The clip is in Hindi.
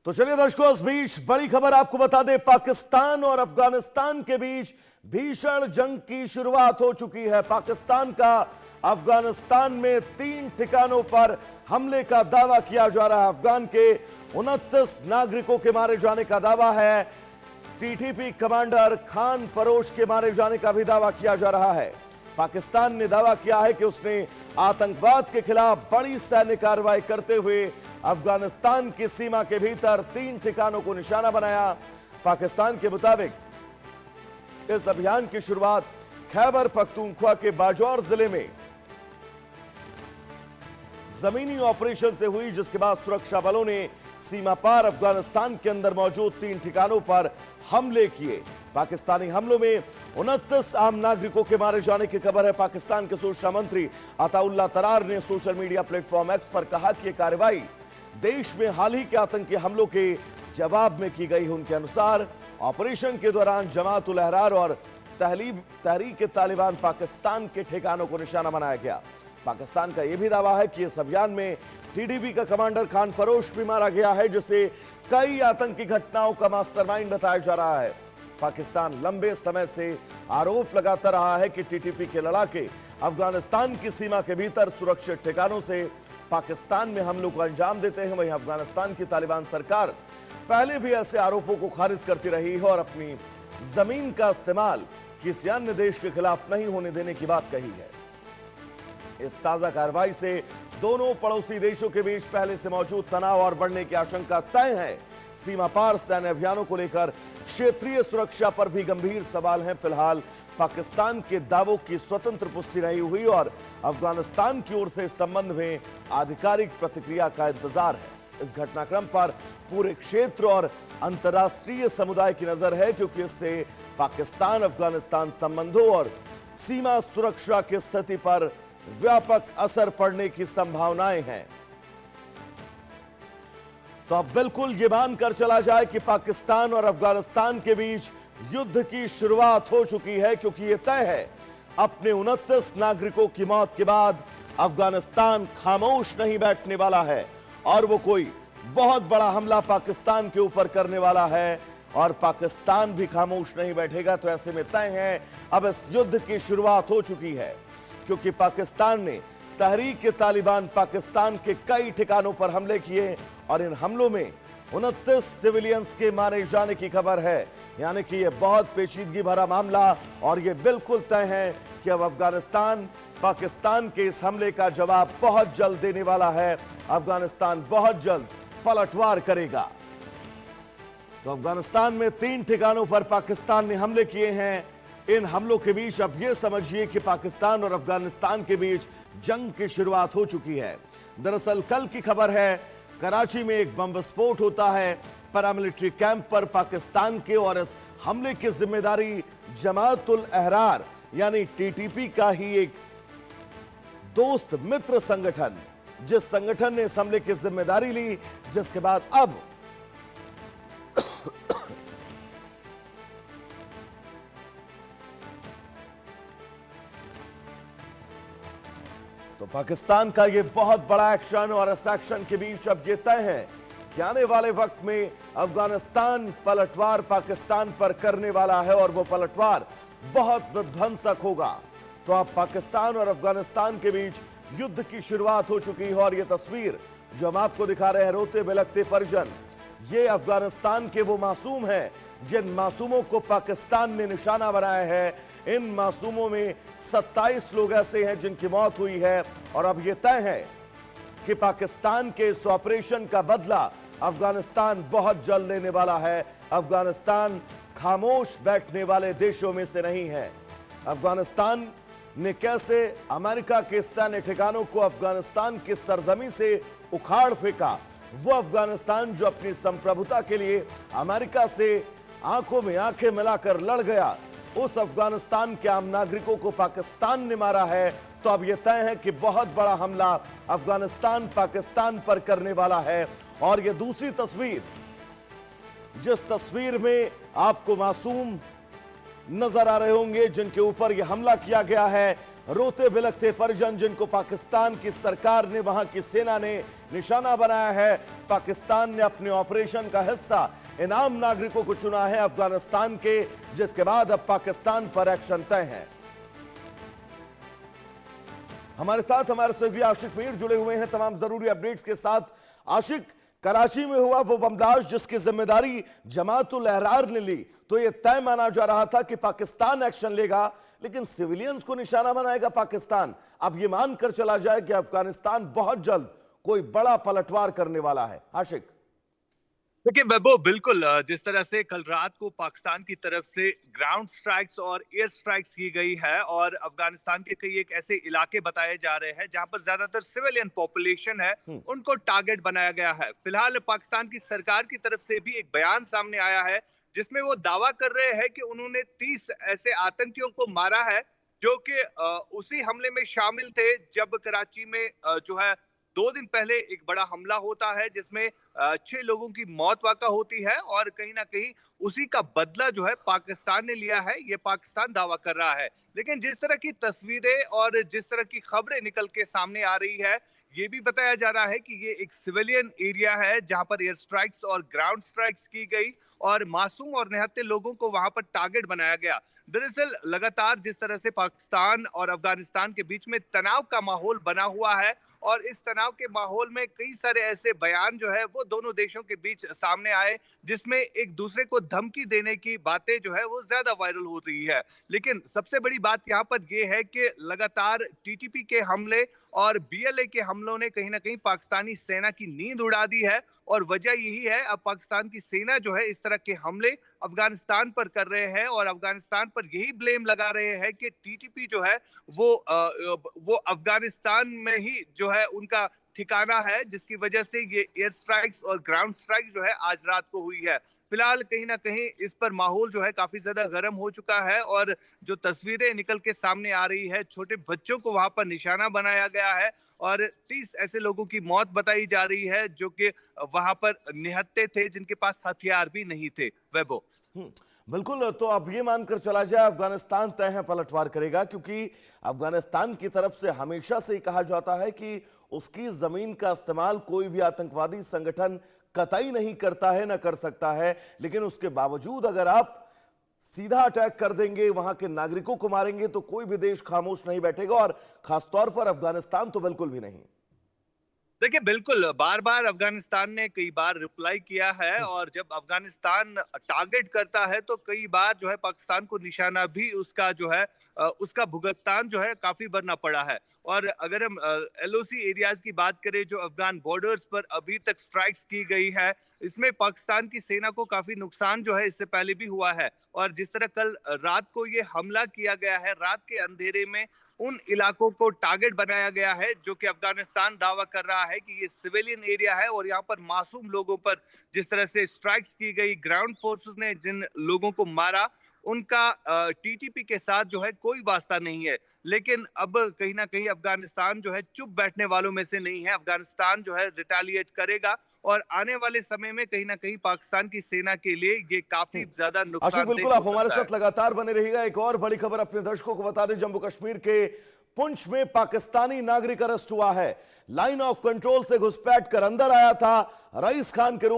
तो चलिए दर्शकों, इस बीच बड़ी खबर आपको बता दें, पाकिस्तान और अफगानिस्तान के बीच भीषण जंग की शुरुआत हो चुकी है। पाकिस्तान का अफगानिस्तान में 3 ठिकानों पर हमले का दावा किया जा रहा है। अफगान के 29 नागरिकों के मारे जाने का दावा है। टीटीपी कमांडर खान फरोश के मारे जाने का भी दावा किया जा रहा है। पाकिस्तान ने दावा किया है कि उसने आतंकवाद के खिलाफ बड़ी सैन्य कार्रवाई करते हुए अफगानिस्तान की सीमा के भीतर 3 ठिकानों को निशाना बनाया। पाकिस्तान के मुताबिक इस अभियान की शुरुआत खैबर पख्तूनख्वा के बाजौर जिले में जमीनी ऑपरेशन से हुई, जिसके बाद सुरक्षा बलों ने सीमा पार अफगानिस्तान के अंदर मौजूद 3 ठिकानों पर हमले किए। पाकिस्तानी हमलों में 29 आम नागरिकों के मारे जाने की खबर है। पाकिस्तान के सूचना मंत्री अताउल्लाह तरार ने सोशल मीडिया प्लेटफॉर्म एक्स पर कहा कि यह कार्रवाई देश में हाल ही के आतंकी हमलों के जवाब में की गई। उनके अनुसार ऑपरेशन के दौरान जमात उल अहरार और तहरीक तालिबान पाकिस्तान के ठिकानों को निशाना बनाया गया। पाकिस्तान का यह भी दावा है कि इस अभियान में टीटीपी का कमांडर खान फरोश भी मारा गया है, जिसे कई आतंकी घटनाओं का मास्टरमाइंड बताया जा रहा है। पाकिस्तान लंबे समय से आरोप लगाता रहा है कि टीटीपी के लड़ाके अफगानिस्तान की सीमा के भीतर सुरक्षित ठिकानों से पाकिस्तान में हमलों को अंजाम देते हैं। वहीं अफगानिस्तान की तालिबान सरकार पहले भी ऐसे आरोपों को खारिज करती रही है और अपनी जमीन का इस्तेमाल किसी अन्य देश के खिलाफ नहीं होने देने की बात कही है। इस ताजा कार्रवाई से दोनों पड़ोसी देशों के बीच पहले से मौजूद तनाव और बढ़ने की आशंका तय है। सीमा पार सैन्य अभियानों को लेकर क्षेत्रीय सुरक्षा पर भी गंभीर सवाल हैं। फिलहाल पाकिस्तान के दावों की स्वतंत्र पुष्टि नहीं हुई और अफगानिस्तान की ओर से इस संबंध में आधिकारिक प्रतिक्रिया का इंतजार है। इस घटनाक्रम पर पूरे क्षेत्र और अंतर्राष्ट्रीय समुदाय की नजर है, क्योंकि इससे पाकिस्तान अफगानिस्तान संबंधों और सीमा सुरक्षा की स्थिति पर व्यापक असर पड़ने की संभावनाएं हैं। तो अब बिल्कुल ये मानकर चला जाए कि पाकिस्तान और अफगानिस्तान के बीच युद्ध की शुरुआत हो चुकी है, क्योंकि यह तय है अपने 29 नागरिकों की मौत के बाद अफगानिस्तान खामोश नहीं बैठने वाला है और वो कोई बहुत बड़ा हमला पाकिस्तान के ऊपर करने वाला है और पाकिस्तान भी खामोश नहीं बैठेगा। तो ऐसे में तय है अब इस युद्ध की शुरुआत हो चुकी है, क्योंकि पाकिस्तान ने तहरीक तालिबान पाकिस्तान के कई ठिकानों पर हमले किए और इन हमलों में 29 सिविलियंस के मारे जाने की खबर है। यानी कि यह बहुत पेचीदगी भरा मामला और यह बिल्कुल तय है कि अब अफगानिस्तान पाकिस्तान के इस हमले का जवाब बहुत जल्द देने वाला है। अफगानिस्तान बहुत जल्द पलटवार करेगा। तो अफगानिस्तान में 3 ठिकानों पर पाकिस्तान ने हमले किए हैं। इन हमलों के बीच अब यह समझिए कि पाकिस्तान और अफगानिस्तान के बीच जंग की शुरुआत हो चुकी है। दरअसल कल की खबर है, कराची में एक बम विस्फोट होता है पैरामिलिट्री कैंप पर पाकिस्तान के, और इस हमले की जिम्मेदारी जमात उल अहरार यानी टीटीपी का ही एक दोस्त मित्र संगठन, जिस संगठन ने इस हमले की जिम्मेदारी ली, जिसके बाद अब तो पाकिस्तान का यह बहुत बड़ा एक्शन और इस एक्शन के बीच अब यह तय है कि आने वाले वक्त में अफगानिस्तान पलटवार पाकिस्तान पर करने वाला है और वो पलटवार बहुत विध्वंसक होगा। तो अब पाकिस्तान और अफगानिस्तान के बीच युद्ध की शुरुआत हो चुकी है और यह तस्वीर जो हम आपको दिखा रहे हैं, रोते बिलखते परिजन, ये अफगानिस्तान के वो मासूम हैं जिन मासूमों को पाकिस्तान ने निशाना बनाया है। इन मासूमों में 27 लोग ऐसे हैं जिनकी मौत हुई है और अब यह तय है कि पाकिस्तान के इस ऑपरेशन का बदला अफगानिस्तान बहुत जल्द लेने वाला है। अफगानिस्तान खामोश बैठने वाले देशों में से नहीं है। अफगानिस्तान ने कैसे अमेरिका के सैन्य ठिकानों को अफगानिस्तान की सरजमी से उखाड़ फेंका, वो अफगानिस्तान जो अपनी संप्रभुता के लिए अमेरिका से आंखों में आंखें मिलाकर लड़ गया, उस अफगानिस्तान के आम नागरिकों को पाकिस्तान ने मारा है। तो अब यह तय है कि बहुत बड़ा हमला अफगानिस्तान पाकिस्तान पर करने वाला है। और यह दूसरी तस्वीर, जिस तस्वीर में आपको मासूम नजर आ रहे होंगे जिनके ऊपर यह हमला किया गया है, रोते बिलखते परिजन जिनको पाकिस्तान की सरकार ने, वहां की सेना ने निशाना बनाया है। पाकिस्तान ने अपने ऑपरेशन का हिस्सा इन आम नागरिकों को चुना है अफगानिस्तान के, जिसके बाद अब पाकिस्तान पर एक्शन तय है। हमारे साथ हमारे सहयोगी आशिक मीर जुड़े हुए हैं तमाम जरूरी अपडेट्स के साथ। आशिक, कराची में हुआ वो बमब्लास्ट जिसकी जिम्मेदारी जमातुल अहरार ने ली, तो यह तय माना जा रहा था कि पाकिस्तान एक्शन लेगा, लेकिन सिविलियंस को निशाना बनाएगा पाकिस्तान। अब यह मानकर चला जाए कि अफगानिस्तान बहुत जल्द कोई बड़ा पलटवार करने वाला है। आशिक, देखिए वैभव, बिल्कुल जिस तरह से कल रात को पाकिस्तान की तरफ से ग्राउंड स्ट्राइक्स और एयर स्ट्राइक्स की गई है और अफगानिस्तान के कई एक ऐसे इलाके बताए जा रहे हैं जहां पर ज्यादातर सिविलियन पॉपुलेशन है, उनको टारगेट बनाया गया है। फिलहाल पाकिस्तान की सरकार की तरफ से भी एक बयान सामने आया है जिसमें वो दावा कर रहे हैं कि उन्होंने 30 ऐसे आतंकियों को मारा है जो कि उसी हमले में शामिल थे जब कराची में जो है 2 दिन पहले एक बड़ा हमला होता है जिसमें 6 लोगों की मौत वाक़ा होती है और कहीं ना कहीं उसी का बदला जो है पाकिस्तान ने लिया है, ये पाकिस्तान दावा कर रहा है। लेकिन जिस तरह की तस्वीरें और जिस तरह की खबरें निकल के सामने आ रही है, ये भी बताया जा रहा है कि ये एक सिविलियन एरिया है जहां पर एयर स्ट्राइक्स और ग्राउंड स्ट्राइक्स की गई और मासूम और निहत्थे लोगों को वहां पर टारगेट बनाया गया। दरअसल लगातार जिस तरह से पाकिस्तान और अफगानिस्तान के बीच में तनाव का माहौल बना हुआ है और इस तनाव के माहौल में कई सारे ऐसे बयान जो है वो दोनों देशों के बीच सामने आए जिसमें एक दूसरे को धमकी देने की बातें जो है वो ज्यादा वायरल हो रही है। लेकिन सबसे बड़ी बात यहाँ पर यह है कि लगातार टीटीपी के हमले और बीएलए के हमलों ने कहीं ना कहीं पाकिस्तानी सेना की नींद उड़ा दी है और वजह यही है, अब पाकिस्तान की सेना जो है इस तरह के हमले अफगानिस्तान पर कर रहे हैं और अफगानिस्तान पर यही ब्लेम लगा रहे हैं कि टीटीपी जो है वो अफगानिस्तान में ही जो है उनका ठिकाना है, जिसकी वजह से ये एयर स्ट्राइक्स और ग्राउंड स्ट्राइक जो है आज रात को हुई है। फिलहाल कहीं ना कहीं इस पर माहौल जो है काफी ज्यादा गर्म हो चुका है और जो तस्वीरें निकल के सामने आ रही है, छोटे बच्चों को वहां पर निशाना बनाया गया है और 30 ऐसे लोगों की मौत बताई जा रही है जो कि वहां पर निहत्थे थे जिनके पास हथियार भी नहीं थे। वैभव, बिल्कुल, तो अब ये मानकर चला जाए अफगानिस्तान तय है पलटवार करेगा, क्योंकि अफगानिस्तान की तरफ से हमेशा से ही कहा जाता है कि उसकी जमीन का इस्तेमाल कोई भी आतंकवादी संगठन कतई नहीं करता है, न कर सकता है। लेकिन उसके बावजूद अगर आप सीधा अटैक कर देंगे, वहां के नागरिकों को मारेंगे, तो कोई भी देश खामोश नहीं बैठेगा और खासतौर पर अफगानिस्तान तो बिल्कुल भी नहीं। देखिए बिल्कुल, बार बार अफगानिस्तान ने कई बार रिप्लाई किया है और जब अफगानिस्तान टारगेट करता है तो कई बार जो है पाकिस्तान को निशाना भी उसका जो है उसका भुगतान जो है काफी भरना पड़ा है। और अगर हम एलओसी एरियाज की बात करें जो अफगान बॉर्डर्स पर अभी तक स्ट्राइक्स की गई है, इसमें पाकिस्तान की सेना को काफी नुकसान जो है इससे पहले भी हुआ है। और जिस तरह कल रात को ये हमला किया गया है, रात के अंधेरे में उन इलाकों को टारगेट बनाया गया है जो कि अफगानिस्तान दावा कर रहा है कि ये सिविलियन एरिया है और यहाँ पर मासूम लोगों पर जिस तरह से स्ट्राइक्स की गई, ग्राउंड फोर्सेस ने जिन लोगों को मारा, उनका टीटीपी के साथ जो है कोई वास्ता नहीं है। लेकिन अब कहीं ना कहीं अफगानिस्तान जो है चुप बैठने वालों में से नहीं है, अफगानिस्तान जो है रिटेलिएट करेगा और आने वाले समय में कहीं ना कहीं पाकिस्तान की सेना के लिए ये काफी ज्यादा नुकसान। बिल्कुल, आप हमारे साथ लगातार बने रहिएगा। एक और बड़ी खबर अपने दर्शकों को बता दें, जम्मू कश्मीर के पुंछ में पाकिस्तानी नागरिक अरेस्ट हुआ है। लाइन ऑफ कंट्रोल से घुसपैठ कर अंदर आया था, रईस खान के रूप